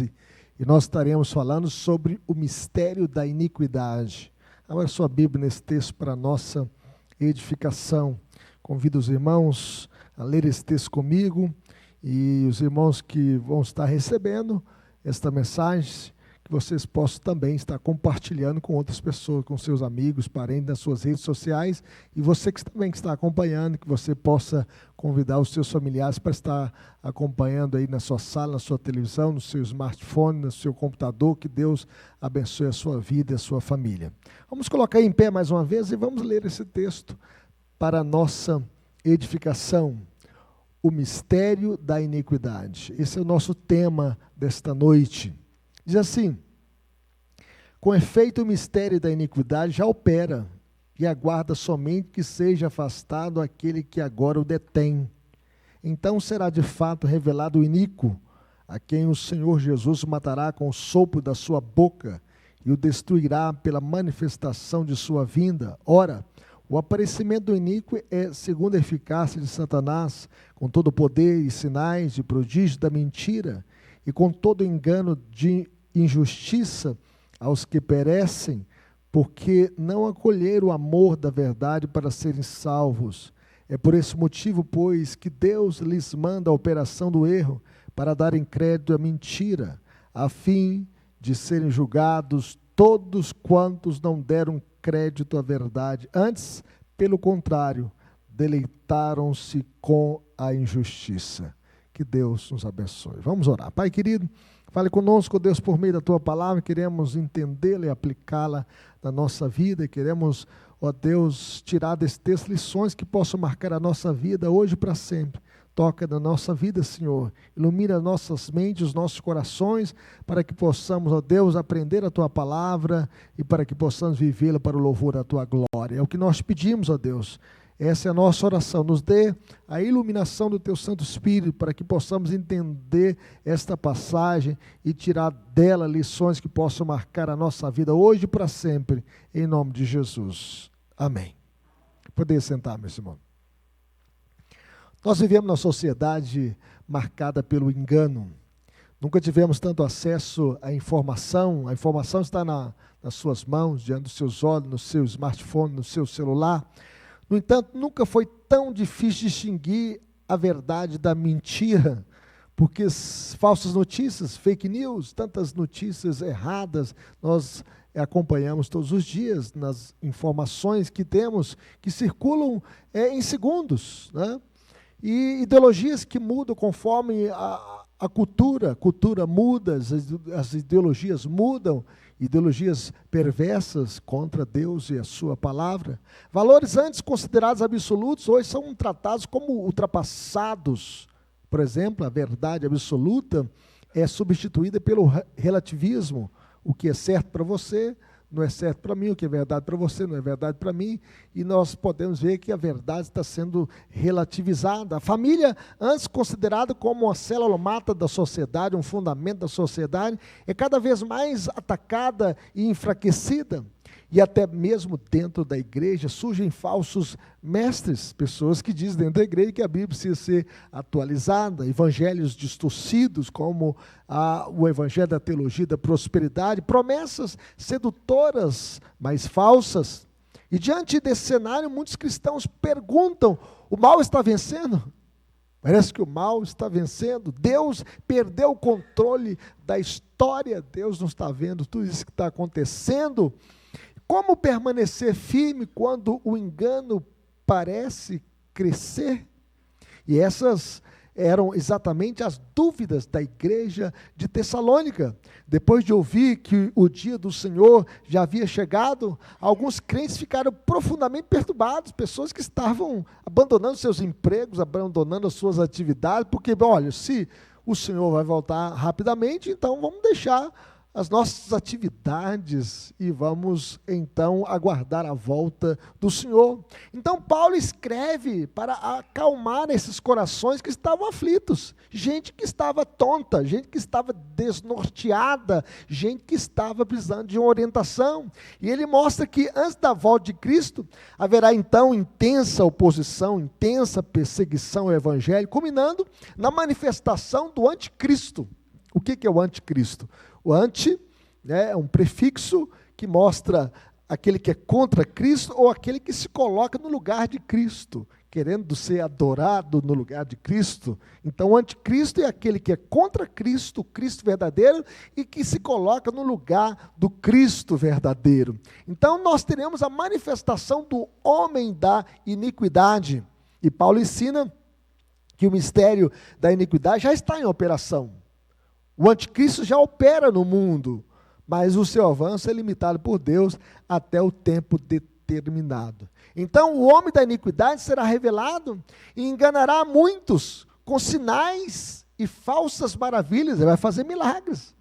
E nós estaremos falando sobre o mistério da iniquidade. Abra sua Bíblia nesse texto para a nossa edificação. Convido os irmãos a ler esse texto comigo e os irmãos que vão estar recebendo esta mensagem, que vocês possam também estar compartilhando com outras pessoas, com seus amigos, parentes, nas suas redes sociais, e você que também está acompanhando, que você possa convidar os seus familiares para estar acompanhando aí na sua sala, na sua televisão, no seu smartphone, no seu computador. Que Deus abençoe a sua vida e a sua família. Vamos colocar em pé mais uma vez e vamos ler esse texto para a nossa edificação. O mistério da iniquidade. Esse é o nosso tema desta noite. Diz assim: com efeito, o mistério da iniquidade já opera, e aguarda somente que seja afastado aquele que agora o detém. Então será de fato revelado o iníquo, a quem o Senhor Jesus matará com o sopro da sua boca, e o destruirá pela manifestação de sua vinda. Ora, o aparecimento do iníquo é segundo a eficácia de Satanás, com todo o poder e sinais de prodígio da mentira, e com todo engano de injustiça aos que perecem, porque não acolheram o amor da verdade para serem salvos. É por esse motivo, pois, que Deus lhes manda a operação do erro, para darem crédito à mentira, a fim de serem julgados todos quantos não deram crédito à verdade. Antes, pelo contrário, deleitaram-se com a injustiça. Que Deus nos abençoe. Vamos orar. Pai querido, fale conosco, Deus, por meio da Tua palavra. Queremos entendê-la e aplicá-la na nossa vida. Queremos, ó Deus, tirar desse texto lições que possam marcar a nossa vida hoje e para sempre. Toca na nossa vida, Senhor. Ilumina nossas mentes, os nossos corações, para que possamos, ó Deus, aprender a Tua palavra e para que possamos vivê-la para o louvor da Tua glória. É o que nós pedimos, ó Deus. Essa é a nossa oração. Nos dê a iluminação do Teu Santo Espírito para que possamos entender esta passagem e tirar dela lições que possam marcar a nossa vida hoje e para sempre, em nome de Jesus. Amém. Poder sentar, meu irmão. Nós vivemos numa sociedade marcada pelo engano. Nunca tivemos tanto acesso à informação. A informação está nas suas mãos, diante dos seus olhos, no seu smartphone, no seu celular. No entanto, nunca foi tão difícil distinguir a verdade da mentira, porque falsas notícias, fake news, tantas notícias erradas, nós acompanhamos todos os dias nas informações que temos, que circulam em segundos, né? E ideologias que mudam conforme a cultura muda, as ideologias mudam, ideologias perversas contra Deus e a sua palavra. Valores antes considerados absolutos, hoje são tratados como ultrapassados. Por exemplo, a verdade absoluta é substituída pelo relativismo. O que é certo para você não é certo para mim, o que é verdade para você não é verdade para mim, e nós podemos ver que a verdade está sendo relativizada. A família, antes considerada como uma célula mata da sociedade, um fundamento da sociedade, é cada vez mais atacada e enfraquecida. E até mesmo dentro da igreja surgem falsos mestres, pessoas que dizem dentro da igreja que a Bíblia precisa ser atualizada, evangelhos distorcidos, como o evangelho da teologia da prosperidade, promessas sedutoras, mas falsas. E diante desse cenário, muitos cristãos perguntam: o mal está vencendo? Parece que o mal está vencendo. Deus perdeu o controle da história. Deus não está vendo tudo isso que está acontecendo. Como permanecer firme quando o engano parece crescer? E essas eram exatamente as dúvidas da igreja de Tessalônica. Depois de ouvir que o dia do Senhor já havia chegado, alguns crentes ficaram profundamente perturbados, pessoas que estavam abandonando seus empregos, abandonando as suas atividades, porque, olha, se o Senhor vai voltar rapidamente, então vamos deixar as nossas atividades e vamos então aguardar a volta do Senhor. Então Paulo escreve para acalmar esses corações que estavam aflitos, gente que estava tonta, gente que estava desnorteada, gente que estava precisando de uma orientação. E ele mostra que antes da volta de Cristo haverá então intensa oposição, intensa perseguição ao evangelho, culminando na manifestação do anticristo. O que é o anticristo? O anti, né, é um prefixo que mostra aquele que é contra Cristo ou aquele que se coloca no lugar de Cristo, querendo ser adorado no lugar de Cristo. Então, o anticristo é aquele que é contra Cristo, o Cristo verdadeiro, e que se coloca no lugar do Cristo verdadeiro. Então, nós teremos a manifestação do homem da iniquidade. E Paulo ensina que o mistério da iniquidade já está em operação. O anticristo já opera no mundo, mas o seu avanço é limitado por Deus até o tempo determinado. Então, o homem da iniquidade será revelado e enganará muitos com sinais e falsas maravilhas. Ele vai fazer milagres.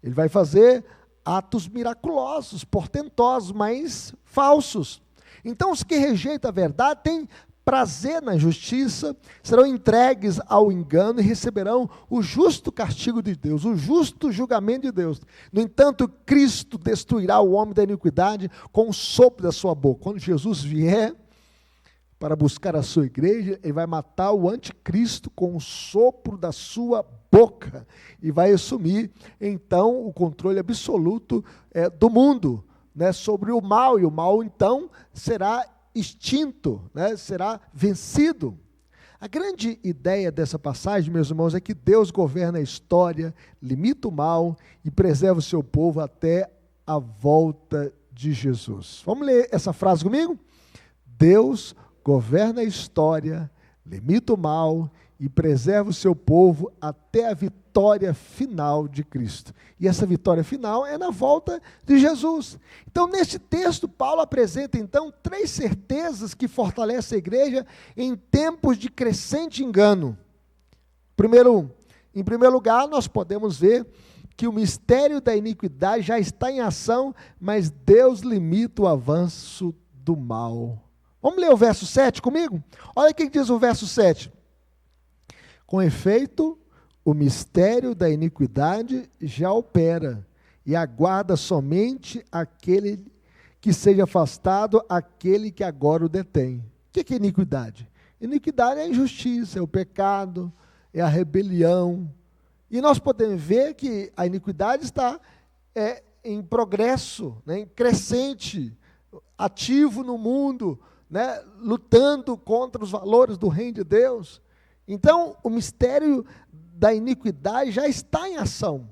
Ele vai fazer atos miraculosos, portentosos, mas falsos. Então, os que rejeitam a verdade têm prazer na justiça, serão entregues ao engano e receberão o justo castigo de Deus, o justo julgamento de Deus. No entanto, Cristo destruirá o homem da iniquidade com o sopro da sua boca. Quando Jesus vier para buscar a sua igreja, ele vai matar o anticristo com o sopro da sua boca e vai assumir, então, o controle absoluto do mundo, né, sobre o mal, e o mal, então, será extinto, né, será vencido. A grande ideia dessa passagem, meus irmãos, é que Deus governa a história, limita o mal e preserva o seu povo até a volta de Jesus. Vamos ler essa frase comigo? Deus governa a história, limita o mal e preserva o seu povo até a vitória final de Cristo. E essa vitória final é na volta de Jesus. Então, neste texto, Paulo apresenta, então, 3 certezas que fortalecem a igreja em tempos de crescente engano. Em primeiro lugar, nós podemos ver que o mistério da iniquidade já está em ação, mas Deus limita o avanço do mal. Vamos ler o verso 7 comigo? Olha o que diz o verso 7. Com efeito, o mistério da iniquidade já opera, e aguarda somente aquele que seja afastado, aquele que agora o detém. O que é iniquidade? Iniquidade é a injustiça, é o pecado, é a rebelião. E nós podemos ver que a iniquidade está em progresso, né, em crescente, ativo no mundo, né, lutando contra os valores do reino de Deus. Então, o mistério da iniquidade já está em ação.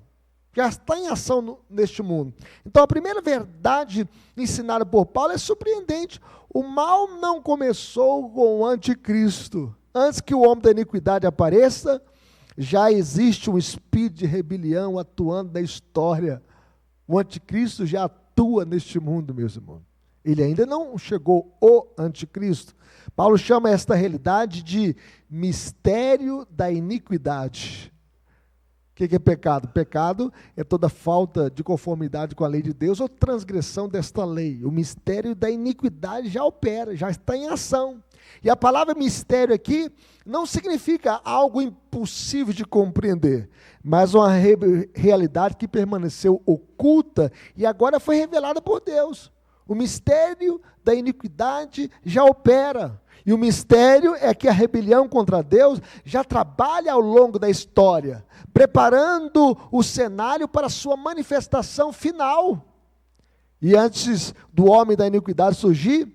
Já está em ação neste mundo. Então, a primeira verdade ensinada por Paulo é surpreendente. O mal não começou com o anticristo. Antes que o homem da iniquidade apareça, já existe um espírito de rebelião atuando na história. O anticristo já atua neste mundo, meus irmãos. Ele ainda não chegou o anticristo. Paulo chama esta realidade de mistério da iniquidade. O que é pecado? Pecado é toda falta de conformidade com a lei de Deus ou transgressão desta lei. O mistério da iniquidade já opera, já está em ação. E a palavra mistério aqui não significa algo impossível de compreender, mas uma realidade que permaneceu oculta e agora foi revelada por Deus. O mistério da iniquidade já opera. E o mistério é que a rebelião contra Deus já trabalha ao longo da história, preparando o cenário para a sua manifestação final. E antes do homem da iniquidade surgir,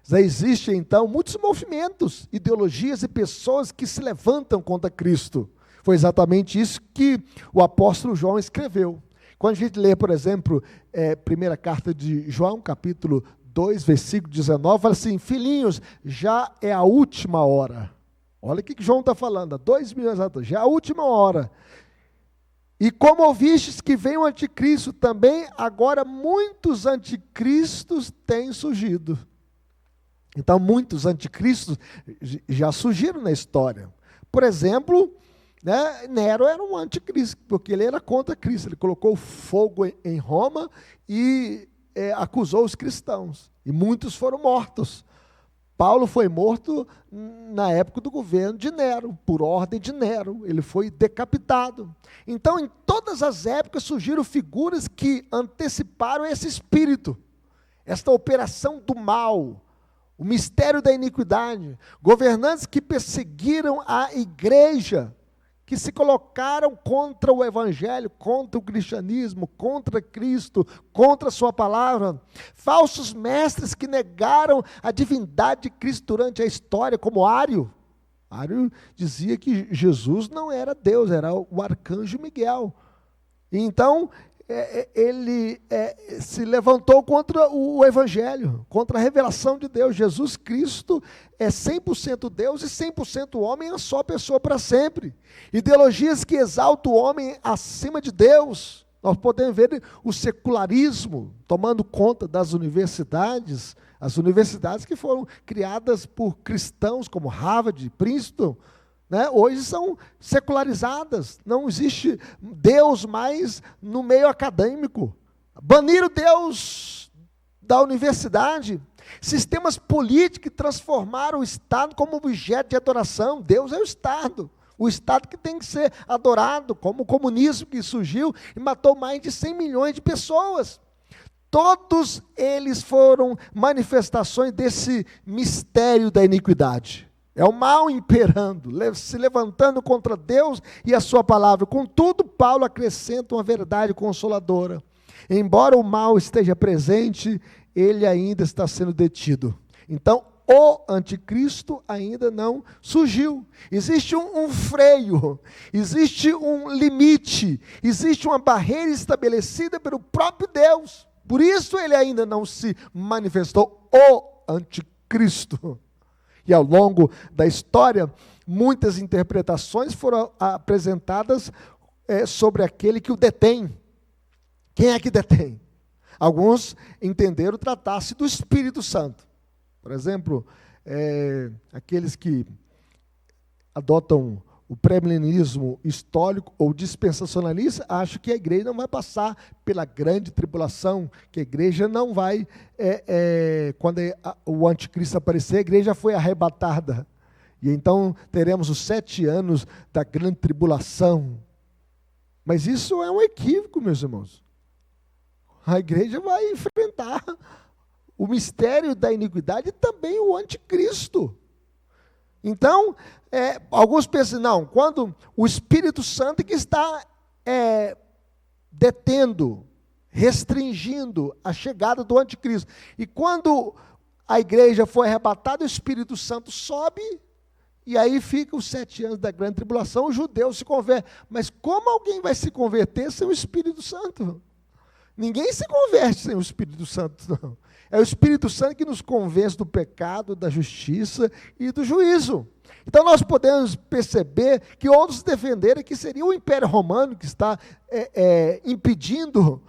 já existem então muitos movimentos, ideologias e pessoas que se levantam contra Cristo. Foi exatamente isso que o apóstolo João escreveu. Quando a gente lê, por exemplo, primeira carta de João, capítulo 2, versículo 19, fala assim: filhinhos, já é a última hora. Olha o que João está falando, há 2000 anos atrás, já é a última hora. E como ouvistes que vem o anticristo, também agora muitos anticristos têm surgido. Então, muitos anticristos já surgiram na história. Por exemplo, né, Nero era um anticristo, porque ele era contra Cristo. Ele colocou fogo em Roma e acusou os cristãos. E muitos foram mortos. Paulo foi morto na época do governo de Nero, por ordem de Nero. Ele foi decapitado. Então, em todas as épocas surgiram figuras que anteciparam esse espírito, esta operação do mal, o mistério da iniquidade. Governantes que perseguiram a igreja, que se colocaram contra o Evangelho, contra o cristianismo, contra Cristo, contra a sua palavra. Falsos mestres que negaram a divindade de Cristo durante a história, como Ário. Ário dizia que Jesus não era Deus, era o arcanjo Miguel. Então, ele se levantou contra o Evangelho, contra a revelação de Deus. Jesus Cristo é 100% Deus e 100% homem, a só pessoa para sempre. Ideologias que exaltam o homem acima de Deus. Nós podemos ver o secularismo tomando conta das universidades, as universidades que foram criadas por cristãos como Harvard, Princeton, né? Hoje são secularizadas, não existe Deus mais no meio acadêmico. Baniram Deus da universidade. Sistemas políticos que transformaram o Estado como objeto de adoração. Deus é o Estado que tem que ser adorado, como o comunismo que surgiu e matou mais de 100 milhões de pessoas. Todos eles foram manifestações desse mistério da iniquidade. É o mal imperando, se levantando contra Deus e a sua palavra. Contudo, Paulo acrescenta uma verdade consoladora. Embora o mal esteja presente, ele ainda está sendo detido. Então, o anticristo ainda não surgiu. Existe um freio, existe um limite, existe uma barreira estabelecida pelo próprio Deus. Por isso ele ainda não se manifestou, o anticristo. E ao longo da história, muitas interpretações foram apresentadas sobre aquele que o detém. Quem é que detém? Alguns entenderam tratar-se do Espírito Santo. Por exemplo, aqueles que adotam o pré-milenismo histórico ou dispensacionalista acham que a igreja não vai passar pela grande tribulação, que a igreja não vai, quando o anticristo aparecer, a igreja foi arrebatada. E então teremos os 7 anos da grande tribulação. Mas isso é um equívoco, meus irmãos. A igreja vai enfrentar o mistério da iniquidade e também o anticristo. Então, alguns pensam, não, quando o Espírito Santo que está detendo, restringindo a chegada do anticristo. E quando a igreja foi arrebatada, o Espírito Santo sobe, e aí fica os 7 anos da grande tribulação, o judeu se converte. Mas como alguém vai se converter sem o Espírito Santo? Ninguém se converte sem o Espírito Santo, não. É o Espírito Santo que nos convence do pecado, da justiça e do juízo. Então nós podemos perceber que outros defenderam que seria o Império Romano que está impedindo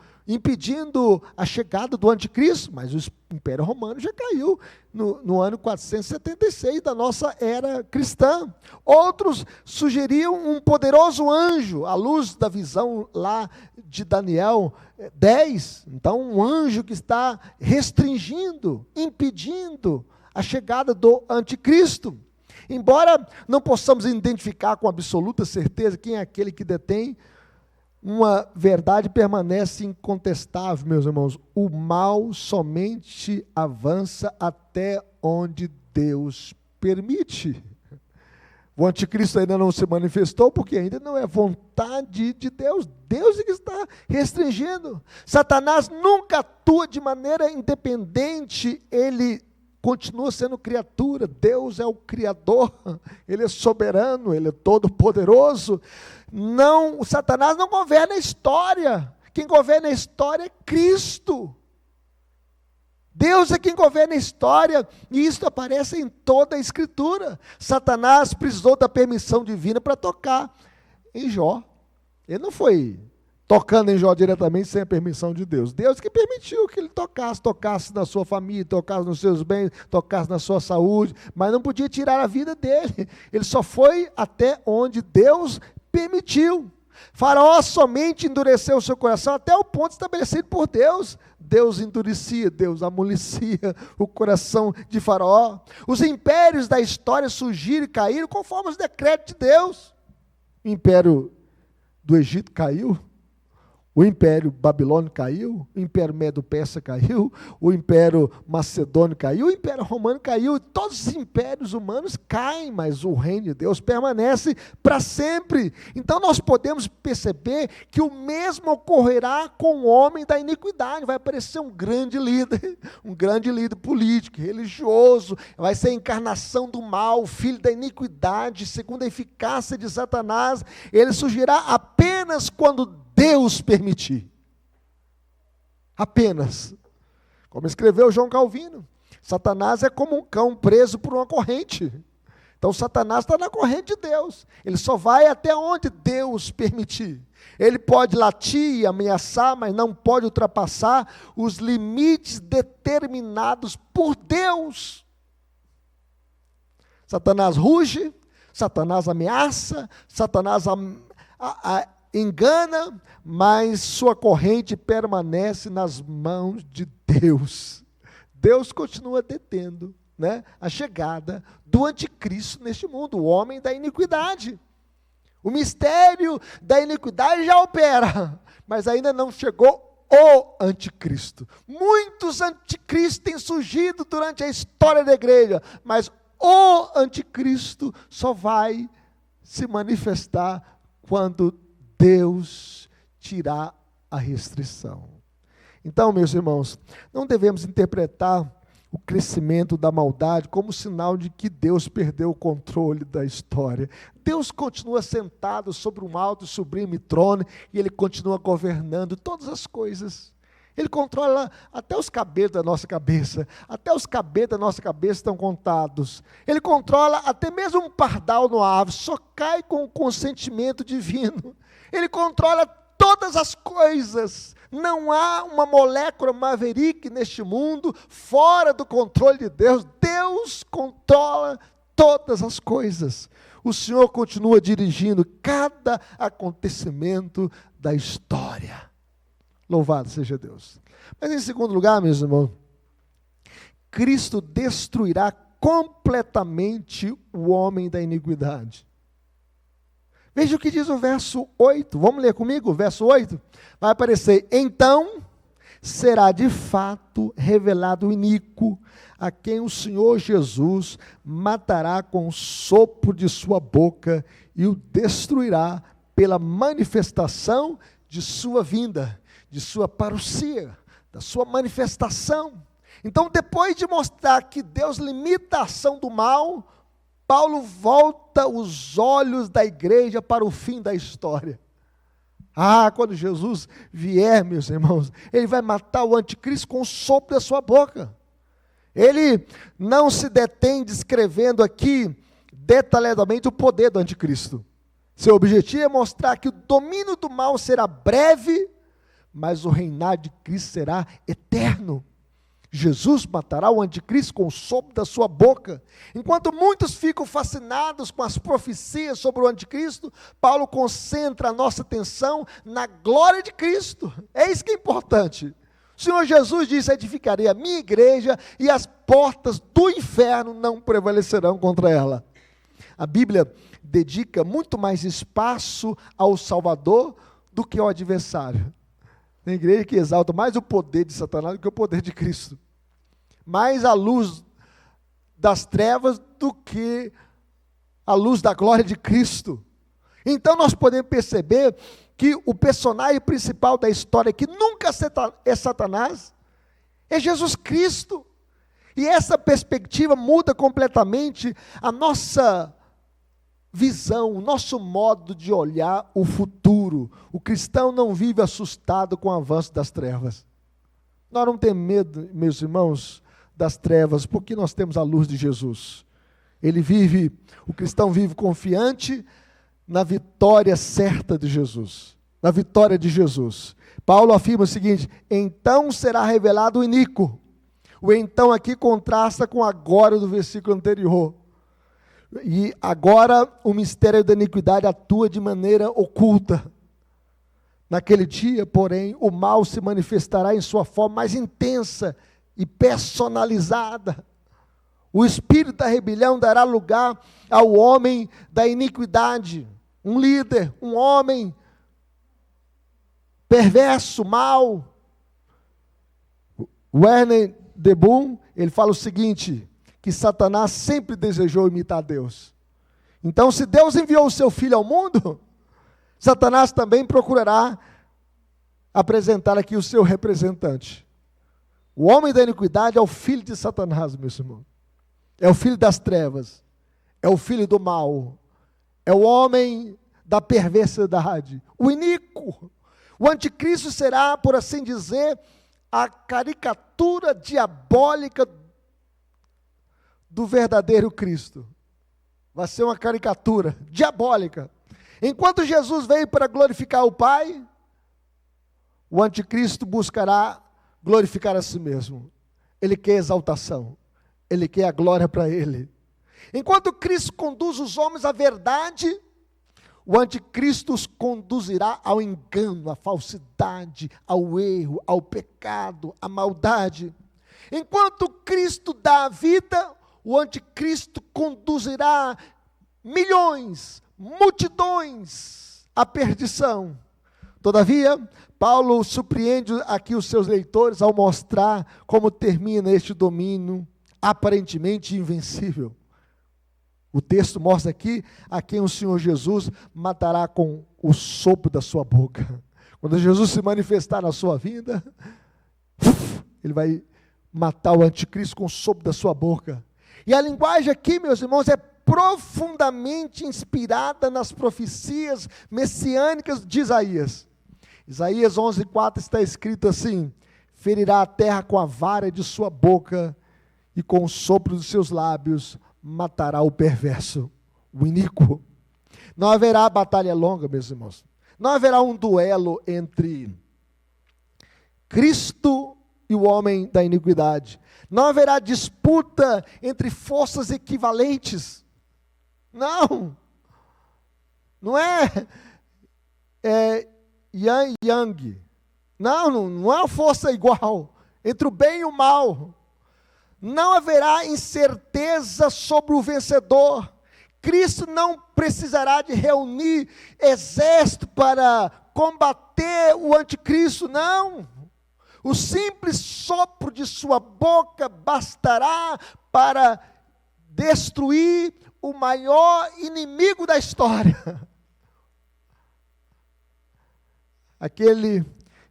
a chegada do anticristo, mas o Império Romano já caiu no ano 476 da nossa era cristã. Outros sugeriam um poderoso anjo, à luz da visão lá de Daniel 10. Então, um anjo que está restringindo, impedindo a chegada do anticristo. Embora não possamos identificar com absoluta certeza quem é aquele que detém, uma verdade permanece incontestável, meus irmãos. O mal somente avança até onde Deus permite. O anticristo ainda não se manifestou porque ainda não é vontade de Deus. Deus é que está restringindo. Satanás nunca atua de maneira independente, ele continua sendo criatura. Deus é o Criador, Ele é soberano, Ele é todo-poderoso. Não, o Satanás não governa a história. Quem governa a história é Cristo. Deus é quem governa a história, e isso aparece em toda a Escritura. Satanás precisou da permissão divina para tocar em Jó. Ele não foi tocando em Jó diretamente sem a permissão de Deus. Deus que permitiu que ele tocasse na sua família, tocasse nos seus bens, tocasse na sua saúde, mas não podia tirar a vida dele. Ele só foi até onde Deus permitiu. Faraó somente endureceu o seu coração até o ponto estabelecido por Deus. Deus endurecia, Deus amolecia o coração de Faraó. Os impérios da história surgiram e caíram conforme os decretos de Deus. O império do Egito caiu, O Império Babilônico caiu, o Império Medo-Persa caiu, o Império Macedônio caiu, o Império Romano caiu, todos os impérios humanos caem, mas o reino de Deus permanece para sempre. Então nós podemos perceber que o mesmo ocorrerá com o homem da iniquidade. Vai aparecer um grande líder político, religioso, vai ser a encarnação do mal, o filho da iniquidade, segundo a eficácia de Satanás. Ele surgirá apenas quando Deus permitir. Apenas. Como escreveu João Calvino, Satanás é como um cão preso por uma corrente. Então Satanás está na corrente de Deus. Ele só vai até onde Deus permitir. Ele pode latir e ameaçar, mas não pode ultrapassar os limites determinados por Deus. Satanás ruge, Satanás ameaça, Satanás engana, mas sua corrente permanece nas mãos de Deus. Deus continua detendo, a chegada do anticristo neste mundo, o homem da iniquidade. O mistério da iniquidade já opera, mas ainda não chegou o anticristo. Muitos anticristos têm surgido durante a história da igreja, mas o anticristo só vai se manifestar quando Deus tirar a restrição. Então, meus irmãos, não devemos interpretar o crescimento da maldade como sinal de que Deus perdeu o controle da história. Deus continua sentado sobre um alto e sublime trono e Ele continua governando todas as coisas. Ele controla até os cabelos da nossa cabeça. Até os cabelos da nossa cabeça estão contados. Ele controla até mesmo um pardal no ave, só cai com o consentimento divino. Ele controla todas as coisas. Não há uma molécula maverick neste mundo fora do controle de Deus. Deus controla todas as coisas. O Senhor continua dirigindo cada acontecimento da história. Louvado seja Deus. Mas em segundo lugar, meus irmãos, Cristo destruirá completamente o homem da iniquidade. Veja o que diz o verso 8, vamos ler comigo o verso 8? Vai aparecer: então será de fato revelado o iníquo, a quem o Senhor Jesus matará com o sopro de sua boca e o destruirá pela manifestação de sua vinda, de sua parousia, da sua manifestação. Então, depois de mostrar que Deus limita a ação do mal, Paulo volta os olhos da igreja para o fim da história. Quando Jesus vier, meus irmãos, Ele vai matar o anticristo com o sopro da sua boca. Ele não se detém descrevendo aqui detalhadamente o poder do anticristo. Seu objetivo é mostrar que o domínio do mal será breve, mas o reinado de Cristo será eterno. Jesus matará o anticristo com o sopro da sua boca. Enquanto muitos ficam fascinados com as profecias sobre o anticristo, Paulo concentra a nossa atenção na glória de Cristo. É isso que é importante. O Senhor Jesus disse: edificarei a minha igreja e as portas do inferno não prevalecerão contra ela. A Bíblia dedica muito mais espaço ao Salvador do que ao adversário. Tem igreja que exalta mais o poder de Satanás do que o poder de Cristo. Mais a luz das trevas do que a luz da glória de Cristo. Então nós podemos perceber que o personagem principal da história, que nunca é Satanás, é Jesus Cristo. E essa perspectiva muda completamente a nossa visão, o nosso modo de olhar o futuro. O cristão não vive assustado com o avanço das trevas. Nós não temos medo, meus irmãos, das trevas, porque nós temos a luz de Jesus. O cristão vive confiante na vitória certa de Jesus, na vitória de Jesus. Paulo afirma o seguinte: então será revelado o iníquo. O então aqui contrasta com agora do versículo anterior. E agora o mistério da iniquidade atua de maneira oculta. Naquele dia, porém, o mal se manifestará em sua forma mais intensa e personalizada. O espírito da rebelião dará lugar ao homem da iniquidade, um líder, um homem perverso, mau. Werner de Boom, ele fala o seguinte, que Satanás sempre desejou imitar Deus. Então, se Deus enviou o seu Filho ao mundo, Satanás também procurará apresentar aqui o seu representante. O homem da iniquidade é o filho de Satanás, meus irmãos. É o filho das trevas. É o filho do mal. É o homem da perversidade. O iníquo. O anticristo será, por assim dizer, a caricatura diabólica do verdadeiro Cristo. Vai ser uma caricatura diabólica. Enquanto Jesus veio para glorificar o Pai, o anticristo buscará glorificar a si mesmo. Ele quer exaltação. Ele quer a glória para ele. Enquanto Cristo conduz os homens à verdade, o anticristo os conduzirá ao engano, à falsidade, ao erro, ao pecado, à maldade. Enquanto Cristo dá a vida, o anticristo conduzirá milhões, multidões à perdição. Todavia, Paulo surpreende aqui os seus leitores ao mostrar como termina este domínio aparentemente invencível. O texto mostra aqui a quem o Senhor Jesus matará com o sopro da sua boca. Quando Jesus se manifestar na sua vinda, ele vai matar o anticristo com o sopro da sua boca. E a linguagem aqui, meus irmãos, é profundamente inspirada nas profecias messiânicas de Isaías. Isaías 11:4 está escrito assim: ferirá a terra com a vara de sua boca e com o sopro dos seus lábios matará o perverso, o iníquo. Não haverá batalha longa, meus irmãos. Não haverá um duelo entre Cristo e o homem da iniquidade. Não haverá disputa entre forças equivalentes. Não. Não é Yang Yang. Não é uma força igual entre o bem e o mal. Não haverá incerteza sobre o vencedor. Cristo não precisará de reunir exército para combater o anticristo, não. O simples sopro de sua boca bastará para destruir o maior inimigo da história. Aquele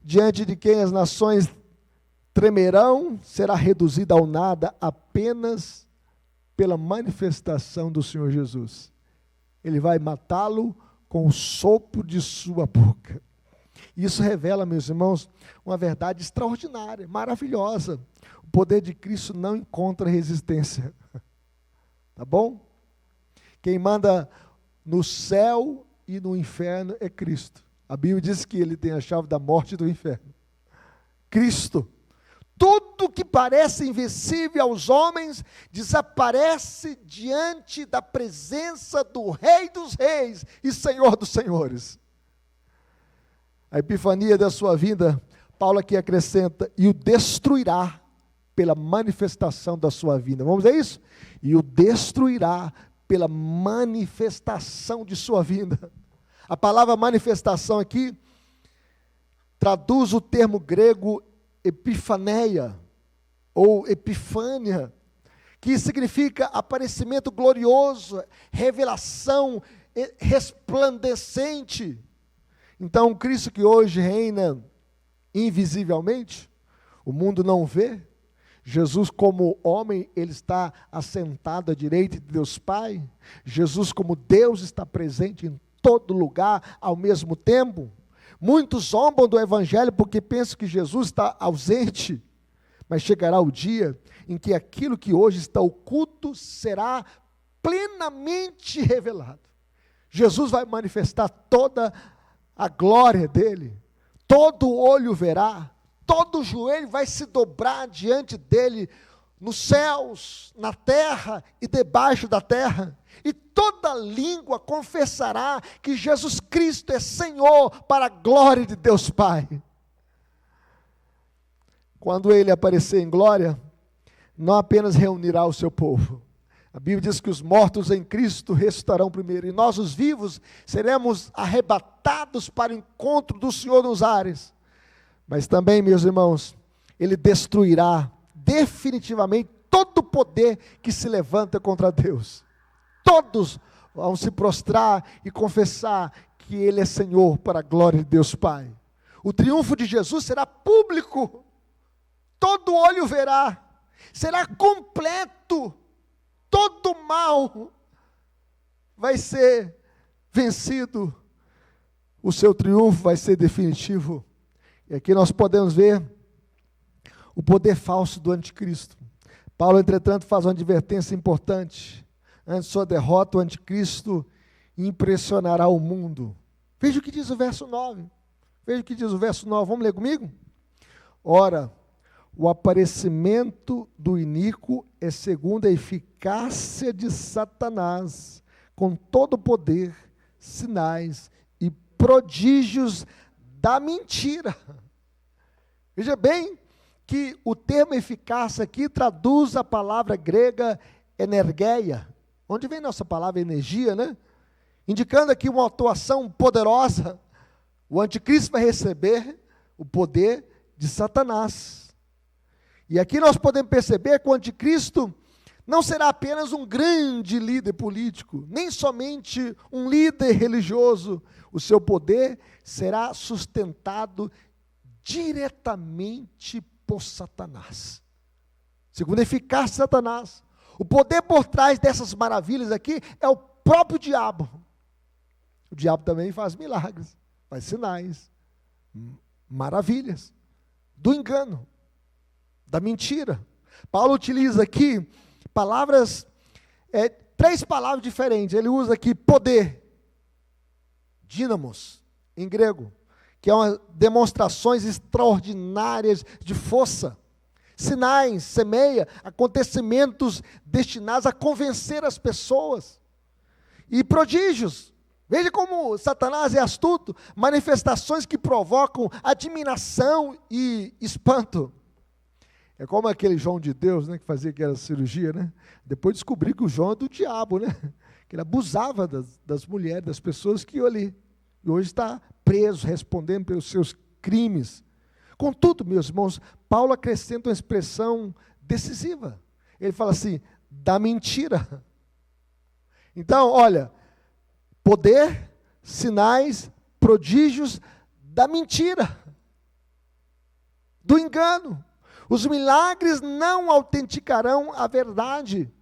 diante de quem as nações tremerão, será reduzido ao nada apenas pela manifestação do Senhor Jesus. Ele vai matá-lo com o sopro de sua boca. Isso revela, meus irmãos, uma verdade extraordinária, maravilhosa. O poder de Cristo não encontra resistência. Tá bom? Quem manda no céu e no inferno é Cristo. A Bíblia diz que ele tem a chave da morte e do inferno. Cristo. Tudo que parece invencível aos homens desaparece diante da presença do Rei dos Reis e Senhor dos Senhores. A epifania da sua vinda, Paulo aqui acrescenta, e o destruirá pela manifestação da sua vinda. Vamos ver isso? E o destruirá pela manifestação de sua vinda. A palavra manifestação aqui traduz o termo grego epifaneia, ou epifânia, que significa aparecimento glorioso, revelação resplandecente. Então, o Cristo que hoje reina invisivelmente, o mundo não vê, Jesus como homem, ele está assentado à direita de Deus Pai, Jesus como Deus está presente em todo lugar ao mesmo tempo. Muitos zombam do Evangelho porque pensam que Jesus está ausente, mas chegará o dia em que aquilo que hoje está oculto será plenamente revelado. Jesus vai manifestar toda a glória dele, todo olho verá, todo joelho vai se dobrar diante dele, nos céus, na terra e debaixo da terra, e toda língua confessará que Jesus Cristo é Senhor para a glória de Deus Pai. Quando ele aparecer em glória, não apenas reunirá o seu povo. A Bíblia diz que os mortos em Cristo ressuscitarão primeiro, e nós, os vivos, seremos arrebatados para o encontro do Senhor nos ares. Mas também, meus irmãos, Ele destruirá definitivamente todo o poder que se levanta contra Deus. Todos vão se prostrar e confessar que Ele é Senhor, para a glória de Deus Pai. O triunfo de Jesus será público, todo olho verá, será completo, todo mal vai ser vencido, o seu triunfo vai ser definitivo. E aqui nós podemos ver o poder falso do anticristo. Paulo, entretanto, faz uma advertência importante. Antes de sua derrota, o anticristo impressionará o mundo. Veja o que diz o verso 9. Veja o que diz o verso 9. Vamos ler comigo? Ora, o aparecimento do iníquo é segundo a eficácia de Satanás, com todo o poder, sinais e prodígios da mentira. Veja bem que o termo eficácia aqui traduz a palavra grega energeia, onde vem nossa palavra energia, né? Indicando aqui uma atuação poderosa. O anticristo vai receber o poder de Satanás. E aqui nós podemos perceber que o anticristo não será apenas um grande líder político, nem somente um líder religioso. O seu poder será sustentado diretamente por Satanás. Segundo a eficácia de Satanás. O poder por trás dessas maravilhas aqui é o próprio diabo. O diabo também faz milagres, faz sinais, maravilhas, do engano, da mentira. Paulo utiliza aqui palavras, três palavras diferentes. Ele usa aqui poder, dínamos, em grego, que é uma demonstrações extraordinárias de força. Sinais, semeia, acontecimentos destinados a convencer as pessoas. E prodígios. Veja como Satanás é astuto, manifestações que provocam admiração e espanto. É como aquele João de Deus, né, que fazia aquela cirurgia, né? Depois descobri que o João é do diabo, né? Que ele abusava das mulheres, das pessoas que iam ali. E hoje está preso, respondendo pelos seus crimes. Contudo, meus irmãos, Paulo acrescenta uma expressão decisiva. Ele fala assim, da mentira. Então, olha, poder, sinais, prodígios da mentira, do engano. Os milagres não autenticarão a verdade.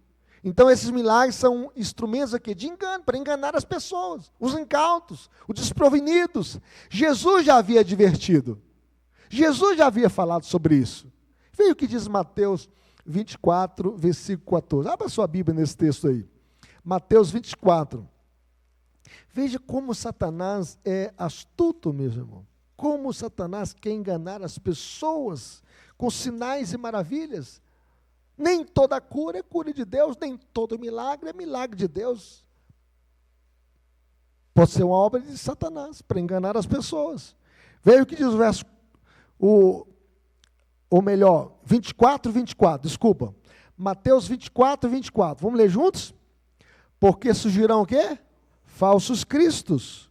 Então, esses milagres são instrumentos aqui de engano, para enganar as pessoas, os incautos, os desprevenidos. Jesus já havia advertido. Jesus já havia falado sobre isso. Veja o que diz Mateus 24, versículo 14. Abra sua Bíblia nesse texto aí. Mateus 24. Veja como Satanás é astuto, meu irmão. Como Satanás quer enganar as pessoas com sinais e maravilhas. Nem toda cura é cura de Deus, nem todo milagre é milagre de Deus. Pode ser uma obra de Satanás, para enganar as pessoas. Veja o que diz o verso, ou melhor, 24, desculpa. Mateus 24, 24. Vamos ler juntos? Porque surgirão o quê? Falsos cristos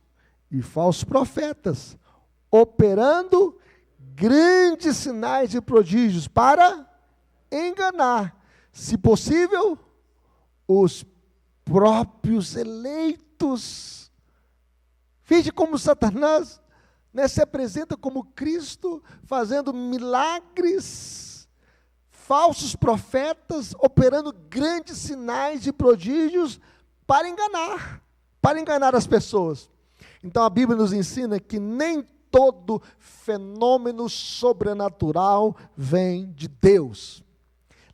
e falsos profetas, operando grandes sinais e prodígios para enganar, se possível, os próprios eleitos. Veja como Satanás, né, se apresenta como Cristo, fazendo milagres, falsos profetas, operando grandes sinais e prodígios para enganar as pessoas. Então a Bíblia nos ensina que nem todo fenômeno sobrenatural vem de Deus.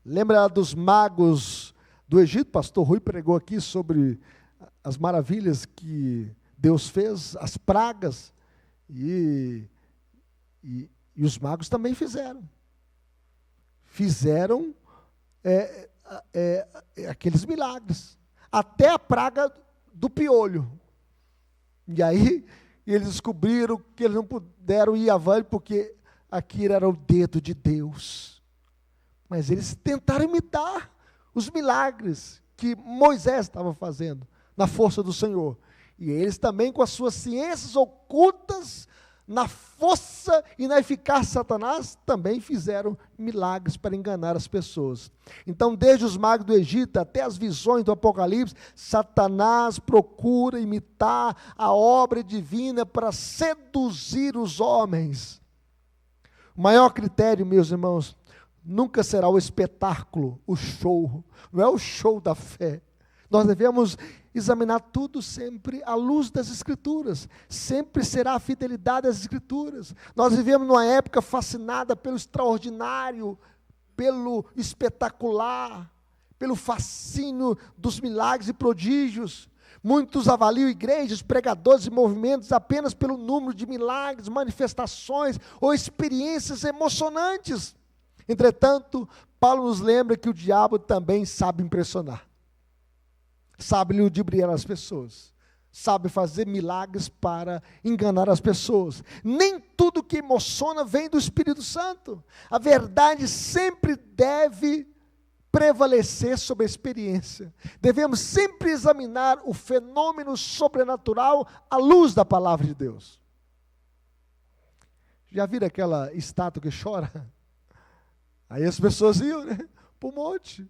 Lembra dos magos do Egito? Pastor Rui pregou aqui sobre as maravilhas que Deus fez, as pragas, e os magos também fizeram. Fizeram aqueles milagres, até a praga do piolho. E aí eles descobriram que eles não puderam ir avante, porque aquilo era o dedo de Deus. Mas eles tentaram imitar os milagres que Moisés estava fazendo, na força do Senhor. E eles também, com as suas ciências ocultas, na força e na eficácia de Satanás, também fizeram milagres para enganar as pessoas. Então, desde os magos do Egito até as visões do Apocalipse, Satanás procura imitar a obra divina para seduzir os homens. O maior critério, meus irmãos, nunca será o espetáculo, o show, não é o show da fé. Nós devemos examinar tudo sempre à luz das Escrituras, sempre será a fidelidade às Escrituras. Nós vivemos numa época fascinada pelo extraordinário, pelo espetacular, pelo fascínio dos milagres e prodígios. Muitos avaliam igrejas, pregadores e movimentos apenas pelo número de milagres, manifestações ou experiências emocionantes. Entretanto, Paulo nos lembra que o diabo também sabe impressionar. Sabe ludibriar as pessoas, sabe fazer milagres para enganar as pessoas. Nem tudo que emociona vem do Espírito Santo. A verdade sempre deve prevalecer sobre a experiência. Devemos sempre examinar o fenômeno sobrenatural à luz da palavra de Deus. Já viram aquela estátua que chora? Aí as pessoas iam, para o monte,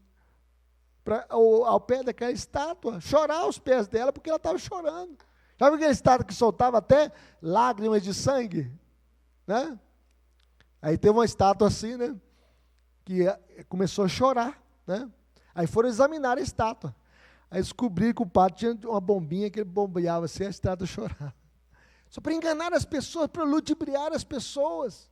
ao pé daquela estátua, chorar aos pés dela, porque ela estava chorando. Já viu aquela estátua que soltava até lágrimas de sangue? Né? Aí teve uma estátua assim, que começou a chorar. Né? Aí foram examinar a estátua. Aí descobriram que o padre tinha uma bombinha que ele bombeava assim, a estátua chorava. Só para enganar as pessoas, para ludibriar as pessoas.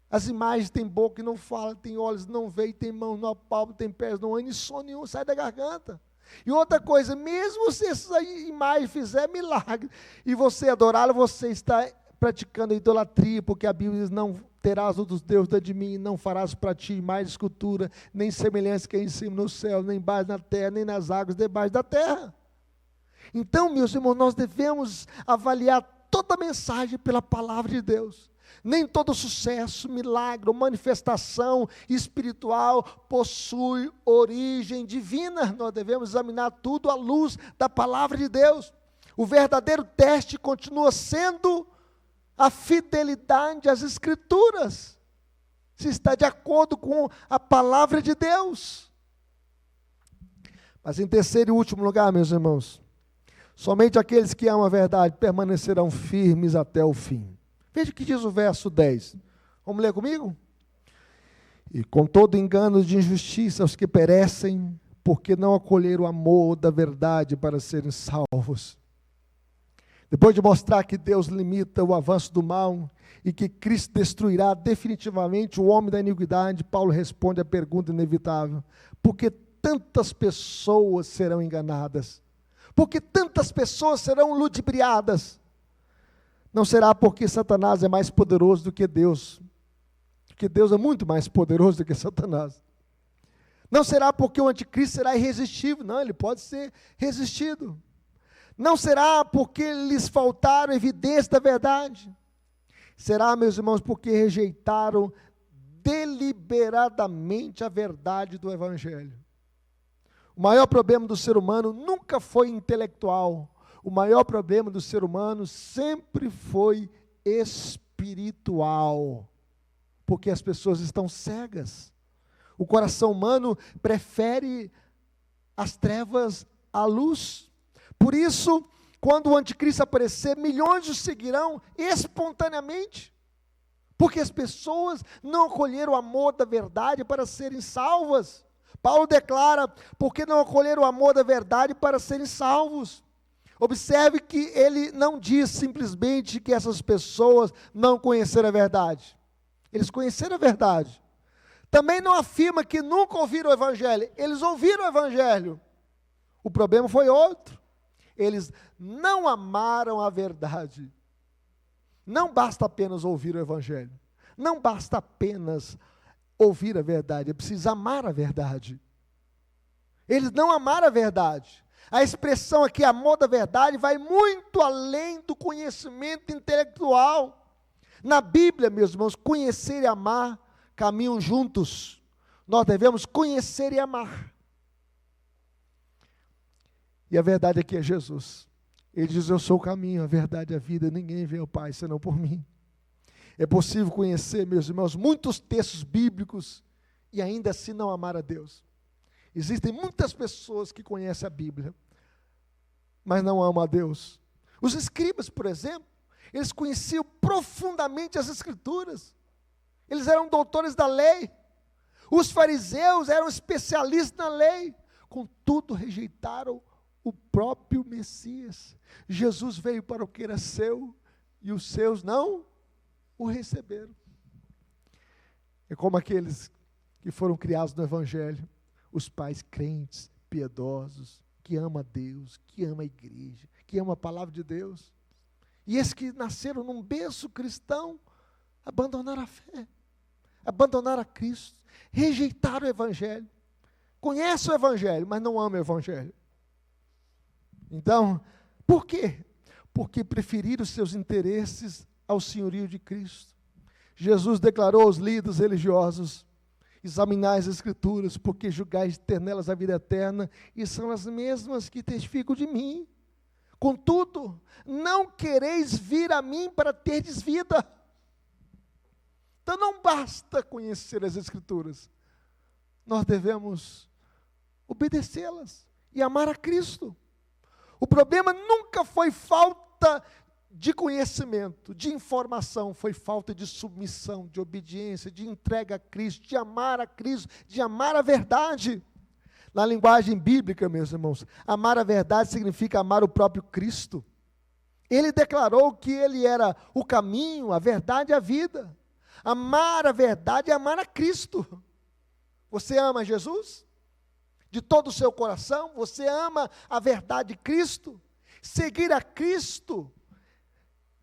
As imagens têm boca e não fala, tem olhos e não vê, tem mãos não apalpa, tem pés não anda, e som nenhum sai da garganta. E outra coisa, mesmo se essa imagem fizer milagre, e você adorá-la, você está praticando a idolatria, porque a Bíblia diz, não terás outros deuses de mim, não farás para ti mais escultura, nem semelhança que é em cima no céu, nem embaixo na terra, nem nas águas debaixo da terra. Então, meus irmãos, nós devemos avaliar toda a mensagem pela palavra de Deus. Nem todo sucesso, milagre ou manifestação espiritual possui origem divina. Nós devemos examinar tudo à luz da palavra de Deus. O verdadeiro teste continua sendo a fidelidade às Escrituras, se está de acordo com a palavra de Deus. Mas em terceiro e último lugar, meus irmãos, somente aqueles que amam a verdade permanecerão firmes até o fim. Veja o que diz o verso 10. Vamos ler comigo? E com todo engano de injustiça os que perecem, porque não acolheram o amor da verdade para serem salvos. Depois de mostrar que Deus limita o avanço do mal e que Cristo destruirá definitivamente o homem da iniquidade, Paulo responde à pergunta inevitável: por que tantas pessoas serão enganadas? Por que tantas pessoas serão ludibriadas? Não será porque Satanás é mais poderoso do que Deus, porque Deus é muito mais poderoso do que Satanás. Não será porque o anticristo será irresistível, não, ele pode ser resistido. Não será porque lhes faltaram evidência da verdade. Será, meus irmãos, porque rejeitaram deliberadamente a verdade do Evangelho. O maior problema do ser humano nunca foi intelectual. O maior problema do ser humano sempre foi espiritual, porque as pessoas estão cegas. O coração humano prefere as trevas à luz. Por isso, quando o anticristo aparecer, milhões o seguirão espontaneamente, porque as pessoas não acolheram o amor da verdade para serem salvas. Paulo declara, porque não acolheram o amor da verdade para serem salvos. Observe que ele não diz simplesmente que essas pessoas não conheceram a verdade. Eles conheceram a verdade. Também não afirma que nunca ouviram o Evangelho. Eles ouviram o Evangelho. O problema foi outro. Eles não amaram a verdade. Não basta apenas ouvir o Evangelho. Não basta apenas ouvir a verdade. É preciso amar a verdade. Eles não amaram a verdade. A expressão aqui, amor da verdade, vai muito além do conhecimento intelectual. Na Bíblia, meus irmãos, conhecer e amar caminham juntos. Nós devemos conhecer e amar. E a verdade aqui é Jesus. Ele diz: eu sou o caminho, a verdade e a vida, ninguém vê ao Pai senão por mim. É possível conhecer, meus irmãos, muitos textos bíblicos e ainda assim não amar a Deus. Existem muitas pessoas que conhecem a Bíblia, mas não amam a Deus. Os escribas, por exemplo, eles conheciam profundamente as Escrituras. Eles eram doutores da lei. Os fariseus eram especialistas na lei. Contudo, rejeitaram o próprio Messias. Jesus veio para o que era seu e os seus não o receberam. É como aqueles que foram criados no Evangelho, os pais crentes, piedosos, que amam a Deus, que amam a igreja, que amam a palavra de Deus. E esses que nasceram num berço cristão, abandonaram a fé, abandonaram a Cristo, rejeitaram o Evangelho, conhecem o Evangelho, mas não amam o Evangelho. Então, por quê? Porque preferiram seus interesses ao senhorio de Cristo. Jesus declarou aos líderes religiosos: examinai as Escrituras, porque julgais ter nelas a vida eterna, e são as mesmas que testificam de mim. Contudo, não quereis vir a mim para terdes vida. Então não basta conhecer as Escrituras, nós devemos obedecê-las e amar a Cristo. O problema nunca foi falta de conhecimento, de informação, foi falta de submissão, de obediência, de entrega a Cristo, de amar a Cristo, de amar a verdade. Na linguagem bíblica, meus irmãos, amar a verdade significa amar o próprio Cristo. Ele declarou que Ele era o caminho, a verdade e a vida. Amar a verdade é amar a Cristo. Você ama Jesus? De todo o seu coração? Você ama a verdade de Cristo? Seguir a Cristo,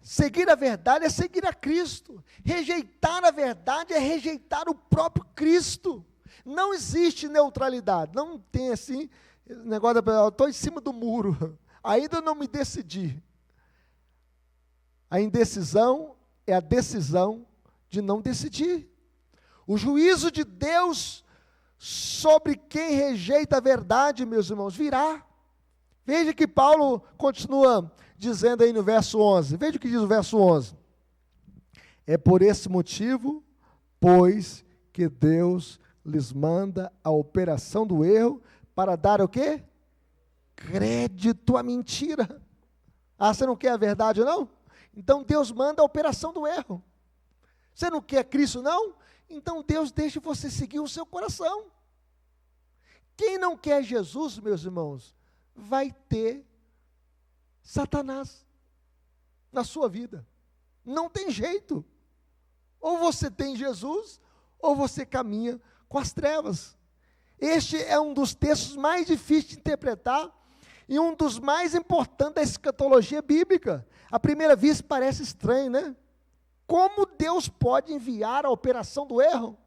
seguir a verdade é seguir a Cristo. Rejeitar a verdade é rejeitar o próprio Cristo. Não existe neutralidade. Não tem assim, negócio de, eu estou em cima do muro, ainda não me decidi. A indecisão é a decisão de não decidir. O juízo de Deus sobre quem rejeita a verdade, meus irmãos, virá. Veja que Paulo continua dizendo aí no verso 11. Veja o que diz o verso 11. É por esse motivo, pois, que Deus lhes manda a operação do erro para dar o quê? Crédito à mentira. Ah, você não quer a verdade, não? Então Deus manda a operação do erro. Você não quer Cristo, não? Então Deus deixa você seguir o seu coração. Quem não quer Jesus, meus irmãos, vai ter Satanás na sua vida. Não tem jeito. Ou você tem Jesus, ou você caminha com as trevas. Este é um dos textos mais difíceis de interpretar e um dos mais importantes da escatologia bíblica. À primeira vista parece estranho, né? Como Deus pode enviar a operação do erro?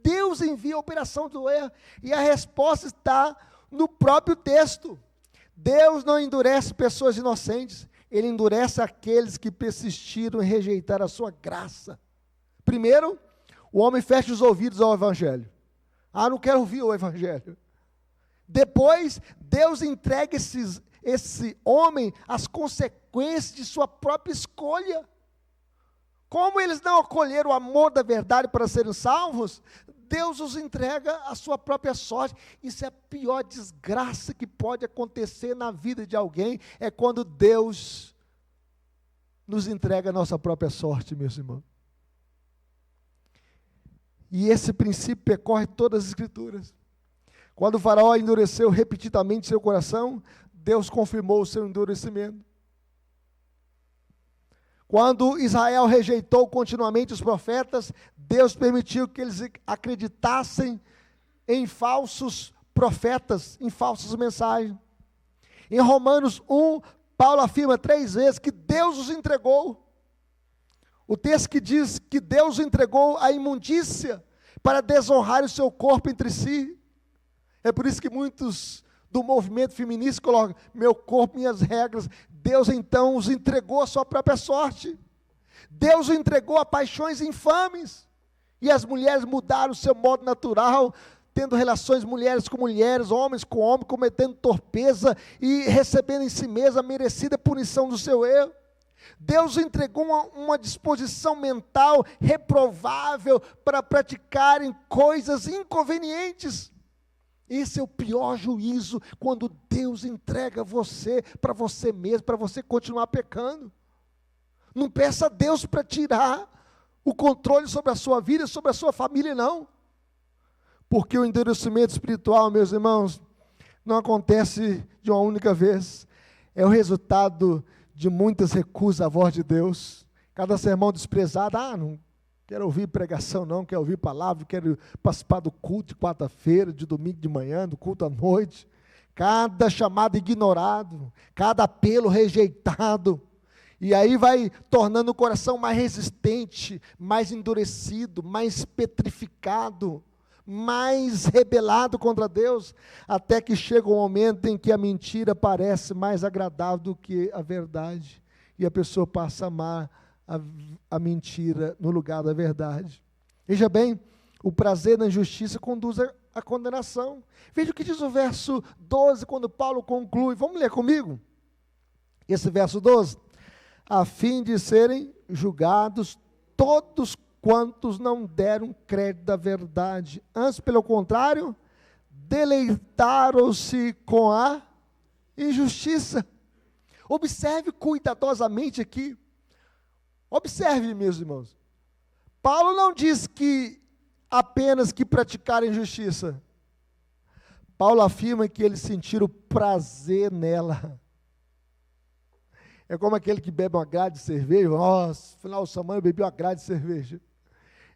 Deus envia a operação do erro, e a resposta está no próprio texto. Deus não endurece pessoas inocentes, Ele endurece aqueles que persistiram em rejeitar a sua graça. Primeiro, o homem fecha os ouvidos ao Evangelho. Ah, não quero ouvir o Evangelho. Depois, Deus entrega esse homem às consequências de sua própria escolha. Como eles não acolheram o amor da verdade para serem salvos, Deus os entrega à sua própria sorte. Isso é a pior desgraça que pode acontecer na vida de alguém, é quando Deus nos entrega a nossa própria sorte, meus irmãos. E esse princípio percorre todas as Escrituras. Quando o faraó endureceu repetidamente seu coração, Deus confirmou o seu endurecimento. Quando Israel rejeitou continuamente os profetas, Deus permitiu que eles acreditassem em falsos profetas, em falsas mensagens. Em Romanos 1, Paulo afirma 3 vezes que Deus os entregou. O texto que diz que Deus entregou a imundícia para desonrar o seu corpo entre si. É por isso que muitos do movimento feminista colocam: meu corpo, minhas regras. Deus então os entregou à sua própria sorte. Deus os entregou a paixões infames. E as mulheres mudaram o seu modo natural, tendo relações mulheres com mulheres, homens com homens, cometendo torpeza e recebendo em si mesmo a merecida punição do seu erro. Deus entregou uma disposição mental reprovável para praticarem coisas inconvenientes. Esse é o pior juízo, quando Deus entrega você para você mesmo, para você continuar pecando. Não peça a Deus para tirar o controle sobre a sua vida, sobre a sua família, não. Porque o endurecimento espiritual, meus irmãos, não acontece de uma única vez. É o resultado de muitas recusas à voz de Deus. Cada sermão desprezado, não quero ouvir pregação não, quero ouvir palavra, quero participar do culto de quarta-feira, de domingo de manhã, do culto à noite. Cada chamado ignorado, cada apelo rejeitado. E aí vai tornando o coração mais resistente, mais endurecido, mais petrificado, mais rebelado contra Deus, até que chega um momento em que a mentira parece mais agradável do que a verdade, e a pessoa passa a amar a mentira no lugar da verdade. Veja bem, o prazer na injustiça conduz à condenação. Veja o que diz o verso 12, quando Paulo conclui. Vamos ler comigo? Esse verso 12. A fim de serem julgados todos quantos não deram crédito à verdade, antes, pelo contrário, deleitaram-se com a injustiça. Observe cuidadosamente aqui. Observe, meus irmãos. Paulo não diz que apenas que praticaram injustiça. Paulo afirma que eles sentiram prazer nela. É como aquele que bebe uma grade de cerveja. Nossa, final de semana eu bebi uma grade de cerveja.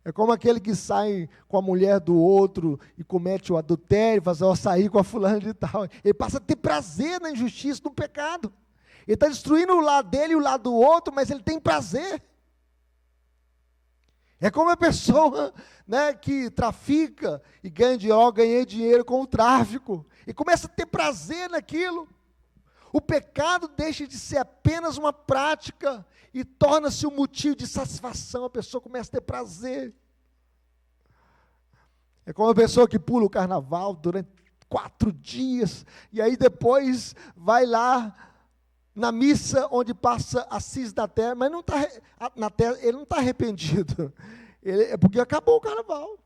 É como aquele que sai com a mulher do outro e comete o adultério, faz sair com a fulana de tal. Ele passa a ter prazer na injustiça, no pecado. Ele está destruindo o lado dele e o lado do outro, mas ele tem prazer. É como a pessoa, né, que trafica e ganha dinheiro com o tráfico. E começa a ter prazer naquilo. O pecado deixa de ser apenas uma prática e torna-se um motivo de satisfação. A pessoa começa a ter prazer. É como a pessoa que pula o carnaval durante 4 dias, e aí depois vai lá na missa onde passa a cis da terra, mas não tá, na terra, ele não está arrependido. É porque acabou o carnaval.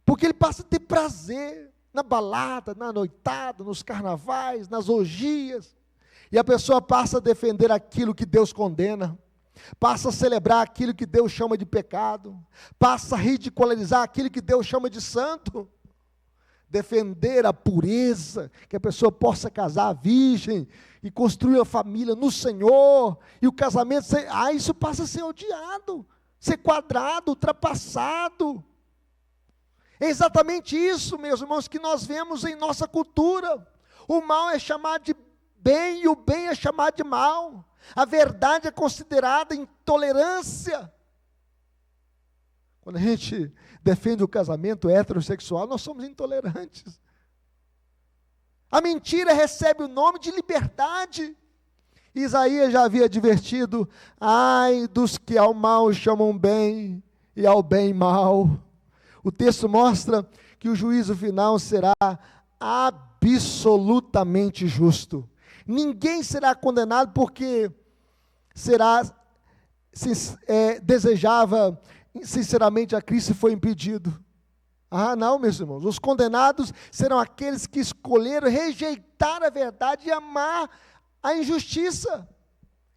Porque ele passa a ter prazer na balada, na noitada, nos carnavais, nas orgias. E a pessoa passa a defender aquilo que Deus condena, passa a celebrar aquilo que Deus chama de pecado, passa a ridicularizar aquilo que Deus chama de santo, defender a pureza, que a pessoa possa casar virgem e construir a família no Senhor, e o casamento, isso passa a ser odiado, ser quadrado, ultrapassado. É exatamente isso, meus irmãos, que nós vemos em nossa cultura. O mal é chamado de bem e o bem é chamado de mal. A verdade é considerada intolerância. Quando a gente defende o casamento heterossexual, nós somos intolerantes. A mentira recebe o nome de liberdade. Isaías já havia advertido: ai dos que ao mal chamam bem e ao bem mal. O texto mostra que o juízo final será absolutamente justo. Ninguém será condenado porque desejava sinceramente a Cristo e foi impedido. Não, meus irmãos, os condenados serão aqueles que escolheram rejeitar a verdade e amar a injustiça.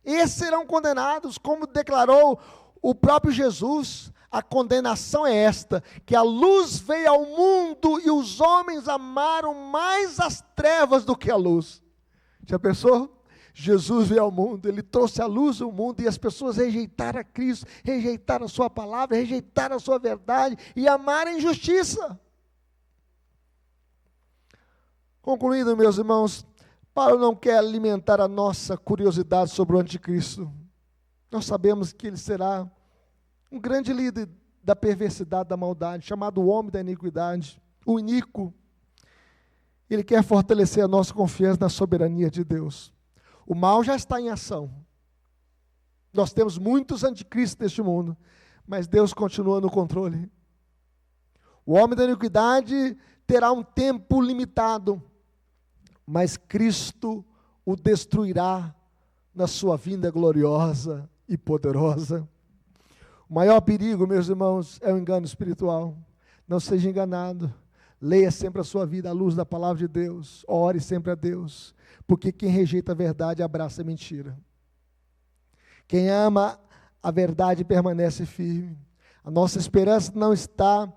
Esses serão condenados, como declarou o próprio Jesus. A condenação é esta, que a luz veio ao mundo e os homens amaram mais as trevas do que a luz. Já pensou? Jesus veio ao mundo, Ele trouxe a luz ao mundo e as pessoas rejeitaram a Cristo, rejeitaram a sua palavra, rejeitaram a sua verdade e amaram a injustiça. Concluindo, meus irmãos, Paulo não quer alimentar a nossa curiosidade sobre o anticristo. Nós sabemos que ele será um grande líder da perversidade, da maldade, chamado o homem da iniquidade, o iníquo. Ele quer fortalecer a nossa confiança na soberania de Deus. O mal já está em ação. Nós temos muitos anticristos neste mundo, mas Deus continua no controle. O homem da iniquidade terá um tempo limitado, mas Cristo o destruirá na sua vinda gloriosa e poderosa. O maior perigo, meus irmãos, é o engano espiritual. Não seja enganado. Leia sempre a sua vida à luz da palavra de Deus. Ore sempre a Deus, porque quem rejeita a verdade abraça a mentira. Quem ama a verdade permanece firme. A nossa esperança não está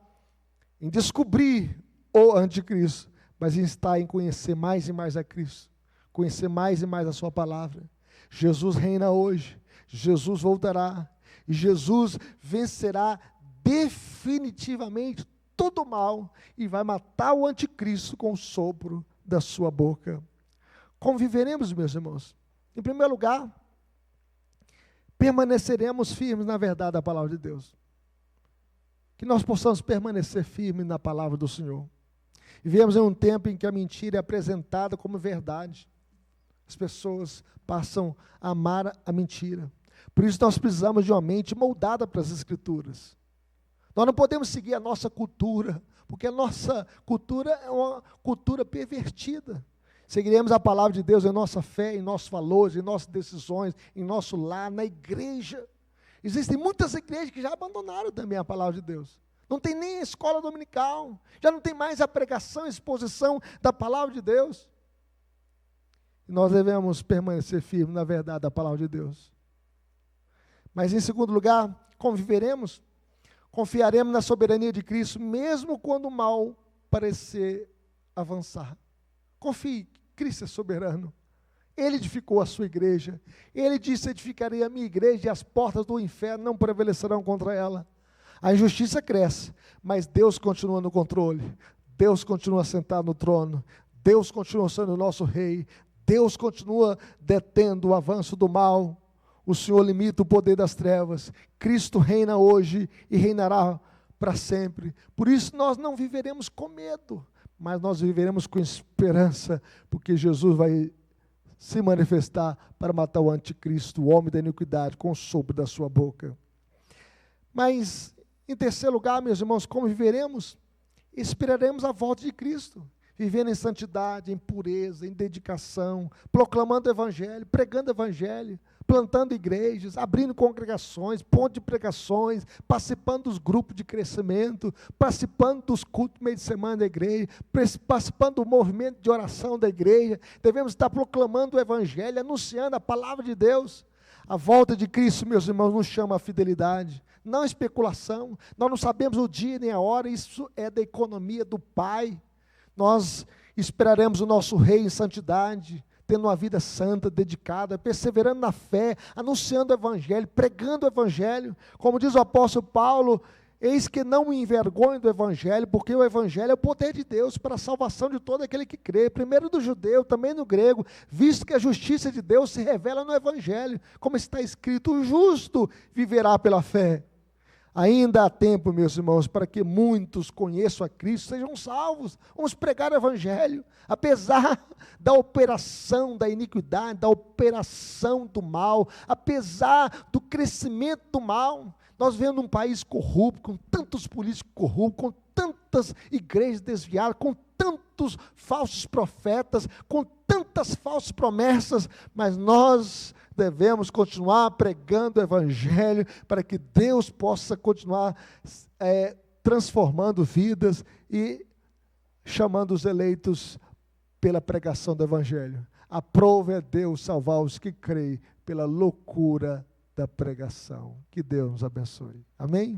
em descobrir o anticristo, mas está em conhecer mais e mais a Cristo, conhecer mais e mais a sua palavra. Jesus reina hoje, Jesus voltará, e Jesus vencerá definitivamente todo o mal, e vai matar o anticristo com o sopro da sua boca. Como viveremos, meus irmãos? Em primeiro lugar, permaneceremos firmes na verdade da palavra de Deus. Que nós possamos permanecer firmes na palavra do Senhor. Vivemos em um tempo em que a mentira é apresentada como verdade. As pessoas passam a amar a mentira. Por isso nós precisamos de uma mente moldada para as Escrituras. Nós não podemos seguir a nossa cultura, porque a nossa cultura é uma cultura pervertida. Seguiremos a palavra de Deus em nossa fé, em nossos valores, em nossas decisões, em nosso lar, na igreja. Existem muitas igrejas que já abandonaram também a palavra de Deus. Não tem nem escola dominical, já não tem mais a pregação, a exposição da palavra de Deus. E nós devemos permanecer firmes na verdade da palavra de Deus. Mas em segundo lugar, como viveremos? Confiaremos na soberania de Cristo, mesmo quando o mal parecer avançar. Confie, Cristo é soberano. Ele edificou a sua igreja. Ele disse: edificarei a minha igreja e as portas do inferno não prevalecerão contra ela. A injustiça cresce, mas Deus continua no controle. Deus continua sentado no trono. Deus continua sendo o nosso rei. Deus continua detendo o avanço do mal. O Senhor limita o poder das trevas. Cristo reina hoje e reinará para sempre. Por isso nós não viveremos com medo, mas nós viveremos com esperança, porque Jesus vai se manifestar para matar o anticristo, o homem da iniquidade, com o sopro da sua boca. Mas, em terceiro lugar, meus irmãos, como viveremos? Esperaremos a volta de Cristo, vivendo em santidade, em pureza, em dedicação, proclamando o evangelho, pregando o evangelho, plantando igrejas, abrindo congregações, ponto de pregações, participando dos grupos de crescimento, participando dos cultos meio de semana da igreja, participando do movimento de oração da igreja. Devemos estar proclamando o evangelho, anunciando a palavra de Deus. A volta de Cristo, meus irmãos, nos chama a fidelidade, não a especulação. Nós não sabemos o dia nem a hora, isso é da economia do Pai. Nós esperaremos o nosso Rei em santidade, tendo uma vida santa, dedicada, perseverando na fé, anunciando o evangelho, pregando o evangelho. Como diz o apóstolo Paulo: eis que não me envergonho do evangelho, porque o evangelho é o poder de Deus para a salvação de todo aquele que crê, primeiro do judeu, também do grego, visto que a justiça de Deus se revela no evangelho, como está escrito: o justo viverá pela fé. Ainda há tempo, meus irmãos, para que muitos conheçam a Cristo, sejam salvos. Vamos pregar o evangelho, apesar da operação da iniquidade, da operação do mal, apesar do crescimento do mal. Nós vivemos num país corrupto, com tantos políticos corruptos, com tantas igrejas desviadas, com tantos falsos profetas, com tantas falsas promessas, mas nós devemos continuar pregando o evangelho para que Deus possa continuar transformando vidas e chamando os eleitos pela pregação do evangelho. Aprove a Deus salvar os que creem pela loucura da pregação. Que Deus nos abençoe. Amém?